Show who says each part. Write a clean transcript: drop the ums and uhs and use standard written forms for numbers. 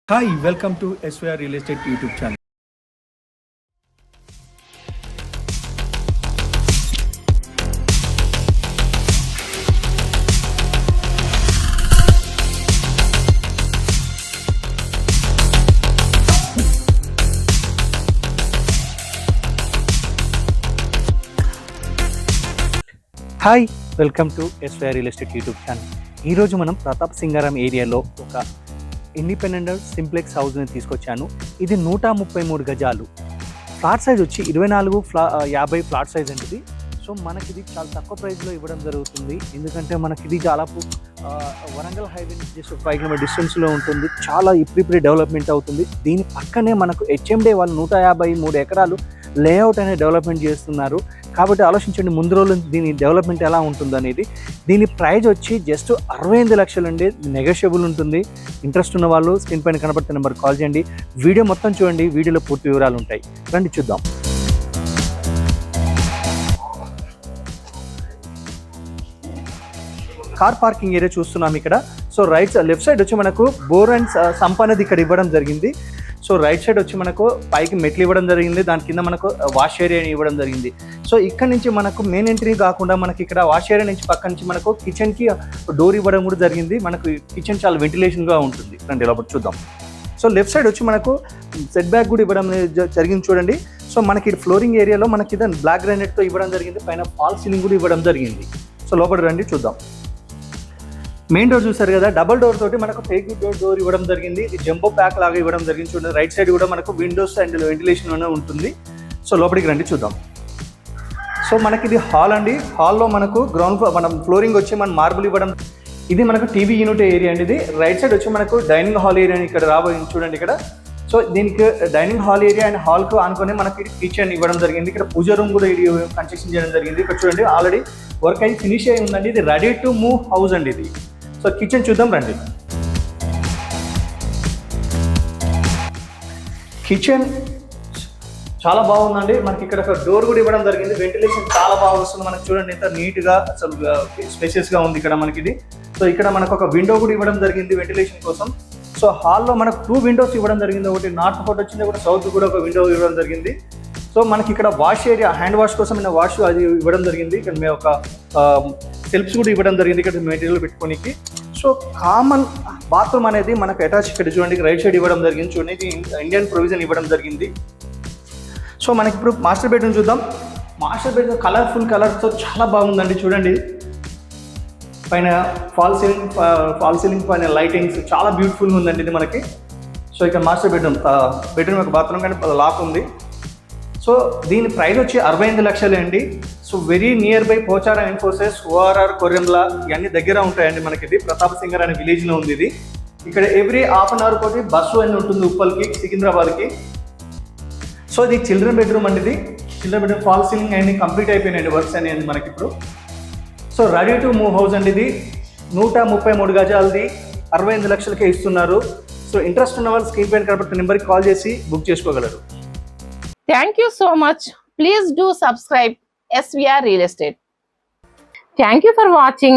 Speaker 1: Hi, welcome to SVR Real Estate YouTube channel. Hi welcome to SYR real estate YouTube channel. ఈరోజు మనం ప్రతాప్ సింగారం ఏరియాలో ఒక independent simplex హౌస్ని తీసుకొచ్చాను. ఇది 133 గజాలు. ఫ్లాట్ సైజ్ వచ్చి 24/50 ఫ్లాట్ సైజ్ అండి. సో మనకి ఇది చాలా తక్కువ ప్రైస్లో ఇవ్వడం జరుగుతుంది. ఎందుకంటే మనకి ఇది దాదాపు వరంగల్ హైవే నుంచి జస్ట్ 5 కిలోమీటర్ డిస్టెన్స్లో ఉంటుంది. చాలా ఇప్పుడిప్పుడే డెవలప్మెంట్ అవుతుంది. దీని పక్కనే మనకు హెచ్ఎండే వాళ్ళు 153 ఎకరాలు లేఅవుట్ అనేది డెవలప్మెంట్ చేస్తున్నారు. కాబట్టి ఆలోచించండి ముందు రోజులు దీని డెవలప్మెంట్ ఎలా ఉంటుంది అనేది. దీని ప్రైజ్ వచ్చి జస్ట్ 68 లక్షలు అండి. నెగోషియబుల్ ఉంటుంది. ఇంట్రెస్ట్ ఉన్న వాళ్ళు స్క్రీన్ పైన కనబడుతున్న నెంబర్ కాల్ చేయండి. వీడియో మొత్తం చూడండి, వీడియోలో పూర్తి వివరాలు ఉంటాయి. రండి చూద్దాం. కార్ పార్కింగ్ ఏరియా చూస్తున్నాం ఇక్కడ. సో లెఫ్ట్ సైడ్ వచ్చి మనకు బోర్ అండ్ సంప్ అనేది ఇక్కడ ఇవ్వడం జరిగింది. సో రైట్ సైడ్ వచ్చి మనకు పైకి మెట్లు ఇవ్వడం జరిగింది. దాని కింద మనకు వాష్ ఏరియాని ఇవ్వడం జరిగింది. సో ఇక్కడ నుంచి మనకు మెయిన్ ఎంట్రీ కాకుండా మనకి ఇక్కడ వాష్ ఏరియా నుంచి పక్క నుంచి మనకు కిచెన్కి డోర్ ఇవ్వడం కూడా జరిగింది. మనకు కిచెన్ చాలా వెంటిలేషన్గా ఉంటుంది. రండి లోపల చూద్దాం. సో లెఫ్ట్ సైడ్ వచ్చి మనకు సెట్ బ్యాక్ కూడా ఇవ్వడం జరిగింది చూడండి. సో మనకి ఫ్లోరింగ్ ఏరియాలో మనకి బ్లాక్ గ్రానైట్తో ఇవ్వడం జరిగింది. పైన ఫాల్ సీలింగ్ కూడా ఇవ్వడం జరిగింది. సో లోపల రండి చూద్దాం. మెయిన్ డోర్ చూసారు కదా, డబల్ డోర్ తోటి మనకు టేక్ డోర్ ఇవ్వడం జరిగింది. ఇది జంబో ప్యాక్ లాగా ఇవ్వడం జరిగింది చూడండి. రైట్ సైడ్ కూడా మనకు విండోస్ అండ్ వెంటిలేషన్ ఉంటుంది. సో లోపలికి రండి చూద్దాం. సో మనకి ఇది హాల్ అండి. హాల్లో మనకు గ్రౌండ్ ఫ్లోర్ మనం ఫ్లోరింగ్ వచ్చి మనం మార్బుల్ ఇవ్వడం. ఇది మనకు టీవీ యూనిట్ ఏరియా అండి. ఇది రైట్ సైడ్ వచ్చి మనకు డైనింగ్ హాల్ ఏరియా ఇక్కడ రాబోయింది చూడండి ఇక్కడ. సో దీనికి డైనింగ్ హాల్ ఏరియా అండ్ హాల్కు ఆనుకొని మనకి కిచెన్ ఇవ్వడం జరిగింది. ఇక్కడ పూజ రూమ్ కూడా ఇది కన్స్ట్రక్షన్ చేయడం జరిగింది. ఇక్కడ చూడండి ఆల్రెడీ వర్క్ అయి ఫినిష్ అయి ఉందండి. ఇది రెడీ టు మూవ్ హౌస్ అండి ఇది. సో కిచెన్ చూద్దాం రండి. కిచెన్ చాలా బాగుందండి. మనకి ఇక్కడ ఒక డోర్ కూడా ఇవ్వడం జరిగింది. వెంటిలేషన్ చాలా బాగా వస్తుంది. మనకి చూడండి ఎంత నీట్గా అసలు స్పేసియస్గా ఉంది ఇక్కడ మనకి ఇది. సో ఇక్కడ మనకు ఒక విండో కూడా ఇవ్వడం జరిగింది వెంటిలేషన్ కోసం. సో హాల్లో మనకు 2 విండోస్ ఇవ్వడం జరిగింది. ఒకటి నార్త్ ఒకటి వచ్చింది, ఒకటి సౌత్ కూడా ఒక విండో ఇవ్వడం జరిగింది. సో మనకి ఇక్కడ వాష్ ఏరియా హ్యాండ్ వాష్ కోసం వాష్ అది ఇవ్వడం జరిగింది. ఇక్కడ మేము ఒక సెల్ఫ్స్ కూడా ఇవ్వడం జరిగింది ఇక్కడ మెటీరియల్ పెట్టుకోనికి. సో కామన్ బాత్రూమ్ అనేది మనకు అటాచ్ ఇక్కడ చూడండి రైట్ సైడ్ ఇవ్వడం జరిగింది. చూడండి ఇది ఇండియన్ ప్రొవిజన్ ఇవ్వడం జరిగింది. సో మనకి ఇప్పుడు మాస్టర్ బెడ్రూమ్ చూద్దాం. మాస్టర్ బెడ్రూమ్ కలర్ఫుల్ కలర్తో చాలా బాగుందండి చూడండి. పైన ఫాల్ సీలింగ్ పైన లైటింగ్స్ చాలా బ్యూటిఫుల్గా ఉందండి ఇది మనకి. సో ఇక్కడ మాస్టర్ బెడ్రూమ్ యొక్క బాత్రూమ్ కానీ లాక్ ఉంది. సో దీని ప్రైస్ వచ్చి 68 లక్షలే అండి. So very near by Pocharam Infosys, ORR, Korremula ఇవన్నీ దగ్గర ఉంటాయండి మనకి. ఇది ప్రతాప్ సింగర్ అనే విలేజ్లో ఉంది ఇది. ఇక్కడ ఎవ్రీ హాఫ్ అన్ అవర్ కోటి బస్సు అని ఉంటుంది ఉప్పల్కి, సికింద్రాబాద్కి. సో ఇది చిల్డ్రన్ బెడ్రూమ్ అండి. ఇది చిల్డ్రన్ బెడ్రూమ్ ఫాల్ సీలింగ్ అన్ని కంప్లీట్ అయిపోయినాయండి వర్క్స్ అనేది మనకి ఇప్పుడు. So ready to move house అండి ఇది. 133 గజాలది 68 లక్షలకే ఇస్తున్నారు. సో ఇంట్రెస్ట్ ఉన్న వాళ్ళు స్క్రీన్ పైన కనబడుతున్న నెంబర్కి కాల్ చేసి బుక్ చేసుకోగలరు.
Speaker 2: Thank you so much. Please do subscribe SVR Real Estate. Thank you for watching.